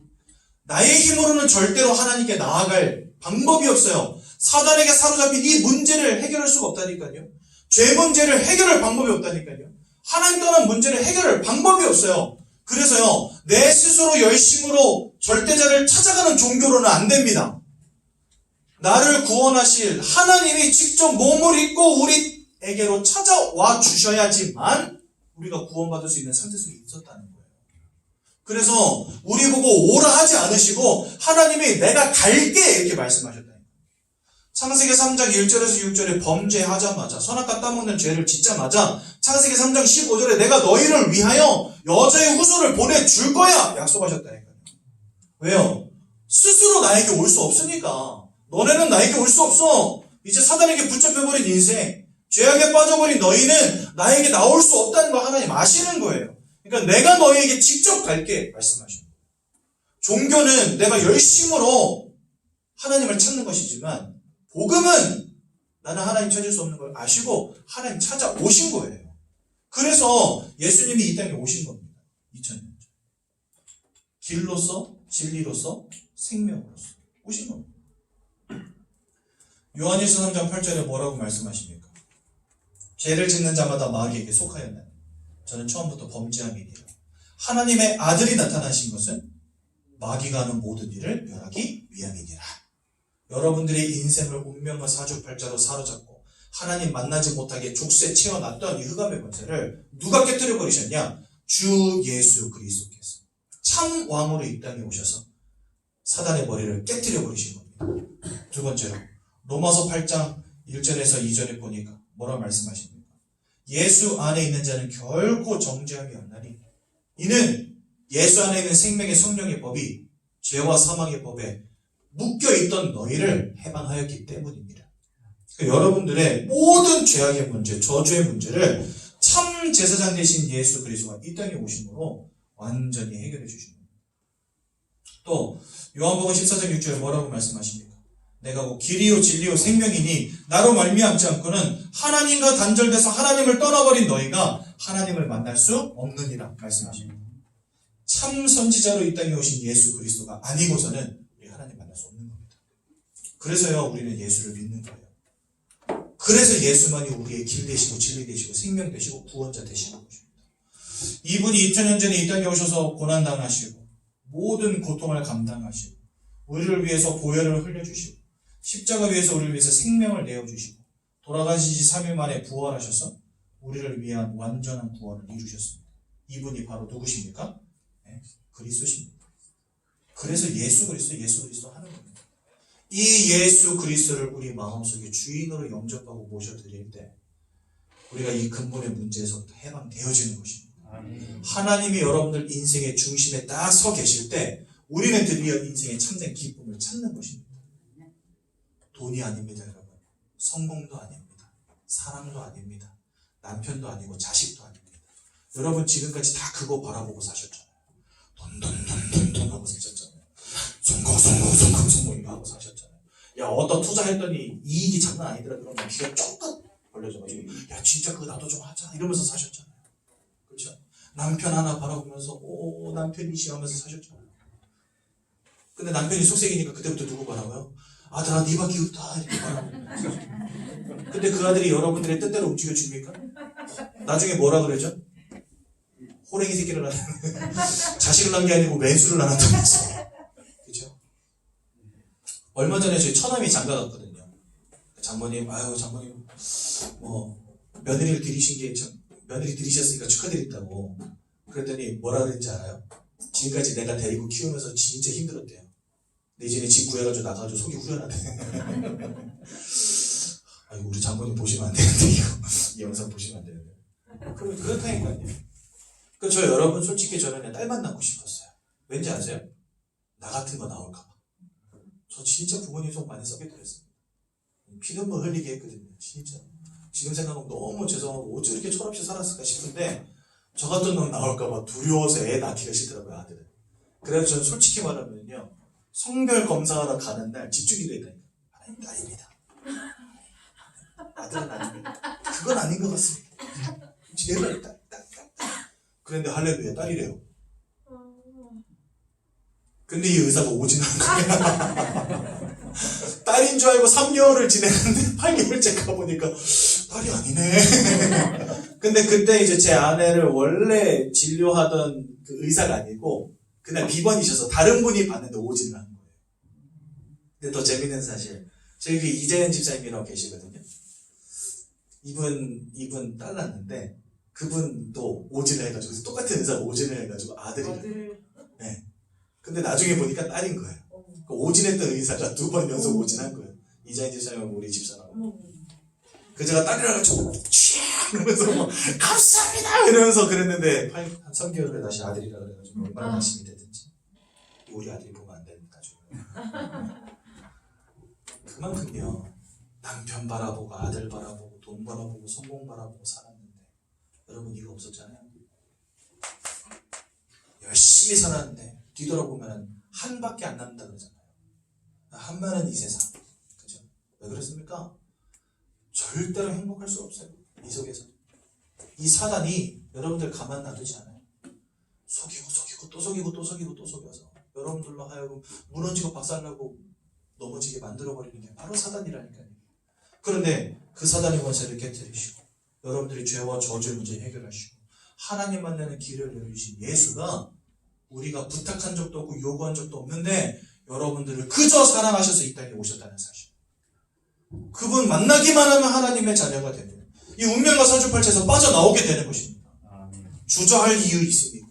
나의 힘으로는 절대로 하나님께 나아갈 방법이 없어요. 사단에게 사로잡힌 이 문제를 해결할 수가 없다니까요. 죄 문제를 해결할 방법이 없다니까요. 하나님 떠난 문제를 해결할 방법이 없어요. 그래서요, 내 스스로 열심으로 절대자를 찾아가는 종교로는 안 됩니다. 나를 구원하실 하나님이 직접 몸을 입고 우리에게로 찾아와 주셔야지만 우리가 구원받을 수 있는 상태 속에 있었다는 거예요. 그래서 우리 보고 오라 하지 않으시고 하나님이 내가 갈게 이렇게 말씀하셨다. 창세기 3장 1절에서 6절에 범죄하자마자 선악과 따먹는 죄를 짓자마자 창세기 3장 15절에 내가 너희를 위하여 여자의 후손을 보내줄 거야 약속하셨다니까요. 왜요? 스스로 나에게 올 수 없으니까. 너네는 나에게 올 수 없어. 이제 사단에게 붙잡혀버린 인생, 죄악에 빠져버린 너희는 나에게 나올 수 없다는 거 하나님 아시는 거예요. 그러니까 내가 너희에게 직접 갈게 말씀하시는 거예요. 종교는 내가 열심으로 하나님을 찾는 것이지만 복음은 나는 하나님 찾을 수 없는 걸 아시고 하나님 찾아오신 거예요. 그래서 예수님이 이 땅에 오신 겁니다. 2000년 전. 길로서, 진리로서, 생명으로서 오신 겁니다. 요한일서 3장 8절에 뭐라고 말씀하십니까? 죄를 짓는 자마다 마귀에게 속하였나니 저는 처음부터 범죄함이니라. 하나님의 아들이 나타나신 것은 마귀가 하는 모든 일을 멸하기 위함이니라. 여러분들의 인생을 운명과 사주팔자로 사로잡고 하나님 만나지 못하게 족쇄 채워놨던 이 흑암의 권세를 누가 깨뜨려 버리셨냐? 주 예수 그리스도께서 참 왕으로 이 땅에 오셔서 사단의 머리를 깨뜨려 버리신 겁니다. 두 번째로 로마서 8장 1절에서 2절에 보니까 뭐라 말씀하십니까? 예수 안에 있는 자는 결코 정죄함이 없나니 이는 예수 안에 있는 생명의 성령의 법이 죄와 사망의 법에 묶여있던 너희를 해방하였기 때문입니다. 그러니까 여러분들의 모든 죄악의 문제, 저주의 문제를 참 제사장 되신 예수 그리스도가 이 땅에 오심으로 완전히 해결해 주십니다. 또 요한복음 14장 6절에 뭐라고 말씀하십니까? 내가 뭐 길이요 진리요 생명이니 나로 말미암지 않고는 하나님과 단절돼서 하나님을 떠나버린 너희가 하나님을 만날 수 없느니라 말씀하십니다. 참 선지자로 이 땅에 오신 예수 그리스도가 아니고서는 우리 하나님 만날 수 없는 겁니다. 그래서요 우리는 예수를 믿는 거예요. 그래서 예수만이 우리의 길 되시고 진리 되시고 생명 되시고 구원자 되시는 것입니다. 이분이 2000년 전에 이 땅에 오셔서 고난당하시고 모든 고통을 감당하시고 우리를 위해서 보혈을 흘려주시고 십자가 위에서 우리를 위해서 생명을 내어주시고 돌아가신 지 3일 만에 부활하셔서 우리를 위한 완전한 구원을 이루셨습니다. 이분이 바로 누구십니까? 네, 그리스도십니다. 그래서 예수 그리스도 하는 겁니다. 이 예수 그리스도를 우리 마음속에 주인으로 영접하고 모셔드릴 때 우리가 이 근본의 문제에서부터 해방되어지는 것입니다. 하나님이 여러분들 인생의 중심에 딱 서 계실 때 우리는 드디어 인생의 참된 기쁨을 찾는 것입니다. 돈이 아닙니다, 여러분. 성공도 아닙니다. 사랑도 아닙니다. 남편도 아니고 자식도 아닙니다. 여러분 지금까지 다 그거 바라보고 사셨잖아요. 돈 하고 사셨잖아요. 성공 이거 하고 사셨잖아요. 야, 어떤 투자했더니 이익이 장난 아니더라 그러면 귀가 쫑긋 벌려져가지고 야, 진짜 그거 나도 좀 하자 이러면서 사셨잖아요. 그렇죠? 남편 하나 바라보면서 오 남편이시 하면서 사셨잖아요. 근데 남편이 속색이니까 그때부터 누구 바라봐요? 아들아 네가 기웃다 이렇게 바라보고. 근데 그 아들이 여러분들의 뜻대로 움직여줍니까? 나중에 뭐라 그러죠? 호랭이 새끼를 낳는 자식을 낳은 게 아니고 왼수를 낳았다면서. 그죠? 얼마 전에 저희 처남이 장가 갔거든요. 장모님 뭐 며느리를 며느리 들이셨으니까 축하드린다고. 그랬더니 뭐라 그랬는지 알아요? 지금까지 내가 데리고 키우면서 진짜 힘들었대요. 내년에 집 구해가지고 나가가지고 속이 후련하대. 아이고 우리 장모님 보시면 안 되는데 이거 이 영상 보시면 안 되는데. 그렇다니까요. 저 여러분 솔직히 저는 딸 만나고 싶었어요. 왠지 아세요? 나 같은 거 나올까봐. 저 진짜 부모님 속 많이 썩게 드렸습니다. 피눈물 흘리게 했거든요. 진짜. 지금 생각하면 너무 죄송하고 어째 이렇게 철없이 살았을까 싶은데 저 같은 놈 나올까봐 두려워서 애 낳기가 싫더라고요, 아들은. 그래서 저는 솔직히 말하면요. 성별 검사하러 가는 날 집중기도 했다니까. 하나님 딸입니다. 아들은 아닙니다. 그건 아닌 것 같습니다. 제발 딸. 그런데 할렐루야 딸이래요. 근데 이 의사가 오진한 거야. 딸인 줄 알고 3개월을 지냈는데 8개월째 가보니까 딸이 아니네. 근데 그때 이제 제 아내를 원래 진료하던 그 의사가 아니고 그날 비번이셔서 다른 분이 봤는데 오진을 한 거예요. 근데 더 재밌는 사실 저희 그 이재현 집사님이라고 계시거든요. 이분 딸 낳는데 그분도 오진을 해가지고 똑같은 의사가 오진을 해가지고 아들이래요. 네. 근데 나중에 보니까 딸인 거예요. 그 오진했던 의사가 2번 연속 오진한 거예요. 이재현 집사님하고 우리 집사람하고. 그 제가 딸이라고 좀 이러면서 뭐 감사합니다 이러면서 그랬는데 한 3개월 후에 다시 아들이라 그래가지고 얼마나 낙심이 됐든지 우리 아들이 보면 안 됩니다. 그만큼요 남편 바라보고 아들 바라보고 돈 바라보고 성공 바라보고 살았는데 여러분 이거 없었잖아요. 열심히 살았는데 뒤돌아보면 한밖에 안 남는다 그러잖아요. 한만은 이 세상. 그죠? 왜 그렇습니까? 절대로 행복할 수 없어요. 이 속에서. 이 사단이 여러분들 가만 놔두지 않아요. 속이고 또 속여서 여러분들로 하여금 무너지고 박살나고 넘어지게 만들어버리는 게 바로 사단이라니까요. 그런데 그 사단의 권세를 깨뜨리시고 여러분들이 죄와 저주의 문제 해결하시고 하나님 만나는 길을 열어주신 예수가 우리가 부탁한 적도 없고 요구한 적도 없는데 여러분들을 그저 사랑하셔서 이 땅에 오셨다는 사실. 그분 만나기만 하면 하나님의 자녀가 됩니다. 이 운명과 사주팔체에서 빠져나오게 되는 것입니다. 주저할 이유 있습니까?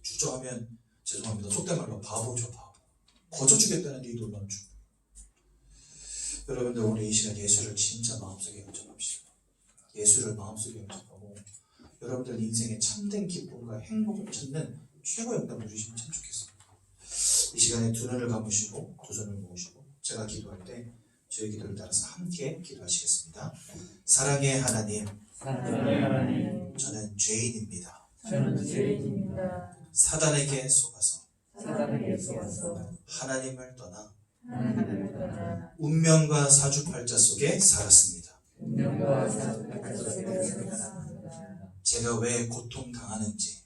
주저하면 죄송합니다. 속된 말로 바보죠, 바보. 거저 주겠다는 이 놀라운 주. 여러분들 오늘 이 시간 예수를 진짜 마음속에 영접합시다. 예수를 마음속에 영접하고 여러분들 인생의 참된 기쁨과 행복을 찾는 최고의 응답을 주시면 참 좋겠습니다. 이 시간에 두 눈을 감으시고 두 손을 모으시고 제가 기도할 때 저희 기도를 따라서 함께 기도하시겠습니다. 사랑의 하나님, 저는 죄인입니다. 사단에게 속아서 하나님을 떠나 운명과 사주팔자 속에 살았습니다. 제가 왜 고통당하는지,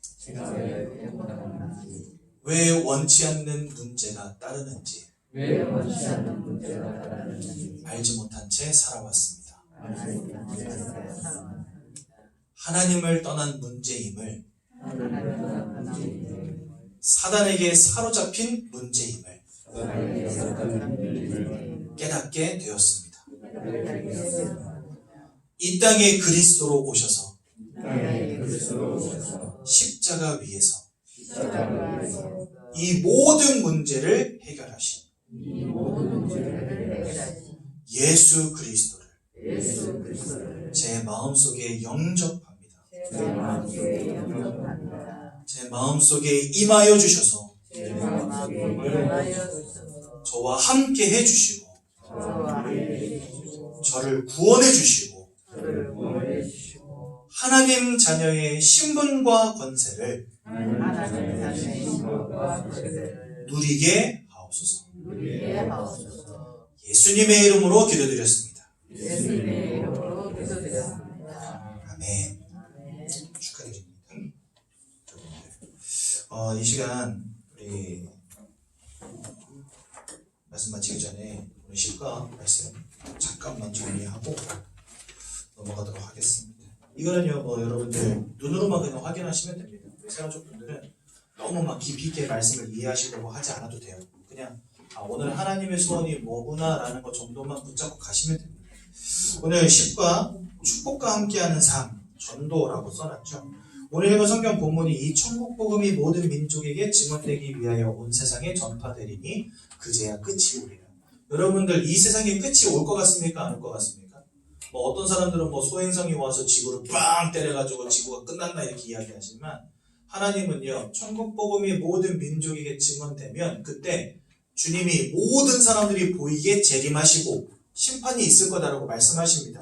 왜 원치 않는 문제가 따르는지 알지 못한 채 살아왔습니다. 하나님을 떠난 문제임을, 사단에게 사로잡힌 문제임을 깨닫게 되었습니다. 이 땅에 그리스도로 오셔서 십자가 위에서 이 모든 문제를 해결하신 예수 그리스도를 제 마음속에 영접합니다. 제 마음속에 임하여 주셔서 저와 함께 해주시고 저를 구원해 주시고 하나님 자녀의 신분과 권세를 누리게 하옵소서. 예수님의 이름으로 기도드렸습니다. 아멘. 축하드립니다. 이 시간 우리 말씀 마치기 전에 오늘 10과 말씀 잠깐만 정리하고 넘어가도록 하겠습니다. 이거는요, 여러분들 눈으로만 그냥 확인하시면 됩니다. 우리 세가족분들은 너무 막 깊이 있게 말씀을 이해하시려고 하지 않아도 돼요. 그냥 오늘 하나님의 소원이 뭐구나라는 것 정도만 붙잡고 가시면 됩니다. 오늘 10과 축복과 함께하는 삶, 전도라고 써놨죠. 오늘 읽은 성경 본문이 이 천국 복음이 모든 민족에게 증언되기 위하여 온 세상에 전파되리니 그제야 끝이 오리라. 여러분들 이 세상에 끝이 올 것 같습니까? 안 올 것 같습니까? 어떤 사람들은 소행성이 와서 지구를 빵 때려가지고 지구가 끝났나 이렇게 이야기하지만 하나님은요, 천국 복음이 모든 민족에게 증언되면 그때 주님이 모든 사람들이 보이게 재림하시고 심판이 있을 거다라고 말씀하십니다.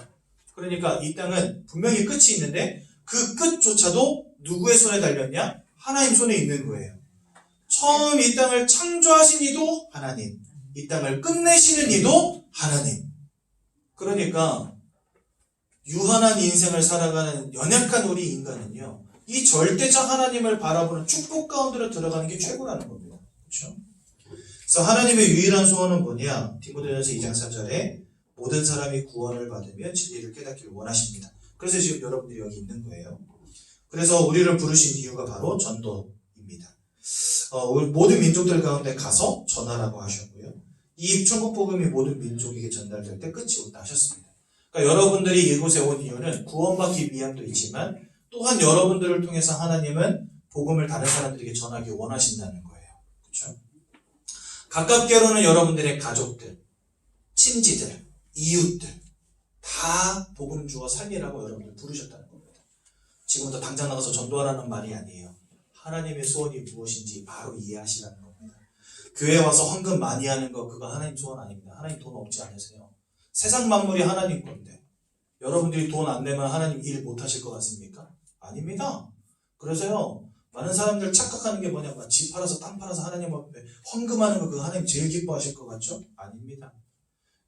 그러니까 이 땅은 분명히 끝이 있는데 그 끝조차도 누구의 손에 달렸냐? 하나님 손에 있는 거예요. 처음 이 땅을 창조하신 이도 하나님, 이 땅을 끝내시는 이도 하나님. 그러니까 유한한 인생을 살아가는 연약한 우리 인간은요, 이 절대적 하나님을 바라보는 축복 가운데로 들어가는 게 최고라는 겁니다. 그렇죠? 그래서 하나님의 유일한 소원은 뭐냐? 디모데전서 2장 3절에 모든 사람이 구원을 받으며 진리를 깨닫기를 원하십니다. 그래서 지금 여러분들이 여기 있는 거예요. 그래서 우리를 부르신 이유가 바로 전도입니다. 모든 민족들 가운데 가서 전하라고 하셨고요. 이 천국 복음이 모든 민족에게 전달될 때 끝이 온다 하셨습니다. 그러니까 여러분들이 이곳에 온 이유는 구원받기 위함도 있지만 또한 여러분들을 통해서 하나님은 복음을 다른 사람들에게 전하기 원하신다는 거예요. 그렇죠? 가깝게로는 여러분들의 가족들, 친지들, 이웃들 다 복음 주어 살리라고 여러분들 부르셨다는 겁니다. 지금부터 당장 나가서 전도하라는 말이 아니에요. 하나님의 소원이 무엇인지 바로 이해하시라는 겁니다. 교회 와서 헌금 많이 하는 거 그거 하나님 소원 아닙니다. 하나님 돈 없지 않으세요. 세상 만물이 하나님 건데 여러분들이 돈 안 내면 하나님 일 못 하실 것 같습니까? 아닙니다. 그래서요, 많은 사람들 착각하는 게 뭐냐면 집 팔아서 땅 팔아서 하나님 앞에 헌금하는 거 그거 하나님 제일 기뻐하실 것 같죠? 아닙니다.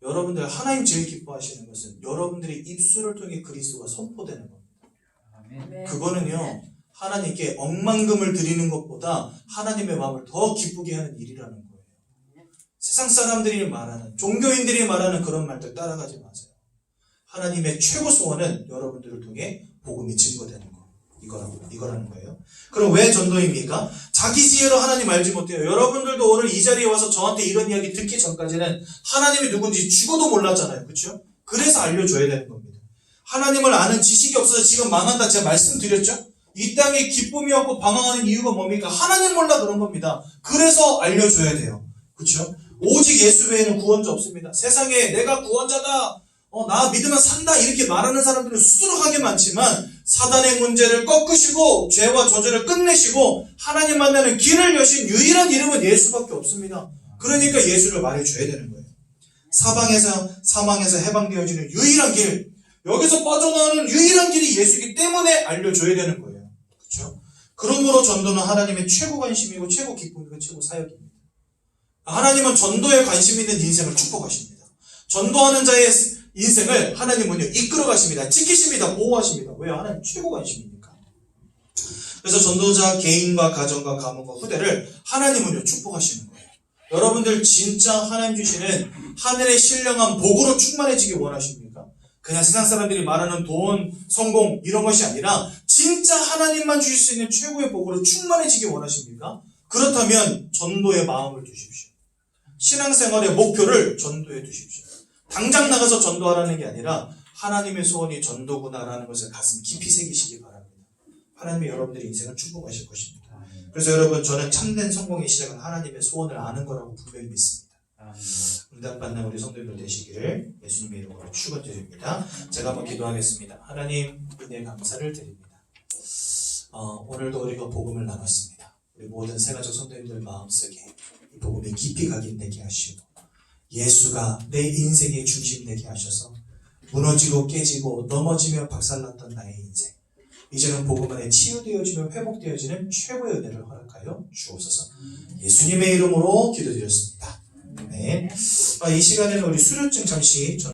여러분들 하나님 제일 기뻐하시는 것은 여러분들의 입술을 통해 그리스도가 선포되는 겁니다. 그거는요, 하나님께 억만금을 드리는 것보다 하나님의 마음을 더 기쁘게 하는 일이라는 거예요. 세상 사람들이 말하는, 종교인들이 말하는 그런 말들 따라가지 마세요. 하나님의 최고 소원은 여러분들을 통해 복음이 증거되는 거. 이거라는 거예요. 그럼 왜 전도입니까? 자기 지혜로 하나님 알지 못해요. 여러분들도 오늘 이 자리에 와서 저한테 이런 이야기 듣기 전까지는 하나님이 누군지 죽어도 몰랐잖아요. 그렇죠? 그래서 알려줘야 되는 겁니다. 하나님을 아는 지식이 없어서 지금 망한다 제가 말씀드렸죠? 이 땅에 기쁨이 없고 방황하는 이유가 뭡니까? 하나님 몰라 그런 겁니다. 그래서 알려줘야 돼요. 그렇죠? 오직 예수 외에는 구원자 없습니다. 세상에 내가 구원자다, 나 믿으면 산다 이렇게 말하는 사람들은 수두룩하게 많지만 사단의 문제를 꺾으시고 죄와 저주를 끝내시고 하나님 만나는 길을 여신 유일한 이름은 예수밖에 없습니다. 그러니까 예수를 말해줘야 되는 거예요. 사망에서 해방되어지는 유일한 길, 여기서 빠져나오는 유일한 길이 예수이기 때문에 알려줘야 되는 거예요. 그렇죠? 그러므로 전도는 하나님의 최고 관심이고 최고 기쁨이고 최고 사역입니다. 하나님은 전도에 관심 있는 인생을 축복하십니다. 전도하는 자의 인생을 하나님은요, 이끌어 가십니다. 지키십니다. 보호하십니다. 왜요? 하나님 최고 관심이니까. 그래서 전도자 개인과 가정과 가문과 후대를 하나님은요, 축복하시는 거예요. 여러분들 진짜 하나님 주시는 하늘의 신령한 복으로 충만해지기 원하십니까? 그냥 세상 사람들이 말하는 돈, 성공 이런 것이 아니라 진짜 하나님만 주실 수 있는 최고의 복으로 충만해지기 원하십니까? 그렇다면 전도에 마음을 두십시오. 신앙생활의 목표를 전도에 두십시오. 당장 나가서 전도하라는 게 아니라 하나님의 소원이 전도구나라는 것을 가슴 깊이 새기시기 바랍니다. 하나님이 여러분들의 인생을 축복하실 것입니다. 그래서 여러분, 저는 참된 성공의 시작은 하나님의 소원을 아는 거라고 분명히 믿습니다. 응답받는 우리 성도님들 되시기를 예수님의 이름으로 축원드립니다. 제가 한번 기도하겠습니다. 하나님, 은혜 감사를 드립니다. 오늘도 우리가 복음을 나눴습니다. 우리 모든 세가족 성도님들 마음속에 이 복음이 깊이 각인되게 하시고 예수가 내 인생의 중심 되게 하셔서 무너지고 깨지고 넘어지며 박살났던 나의 인생, 이제는 복음 안에 치유되어지며 회복되어지는 최고의 은혜를 허락하여 주옵소서. 예수님의 이름으로 기도드렸습니다. 네. 이 시간에는 우리 수료증 잠시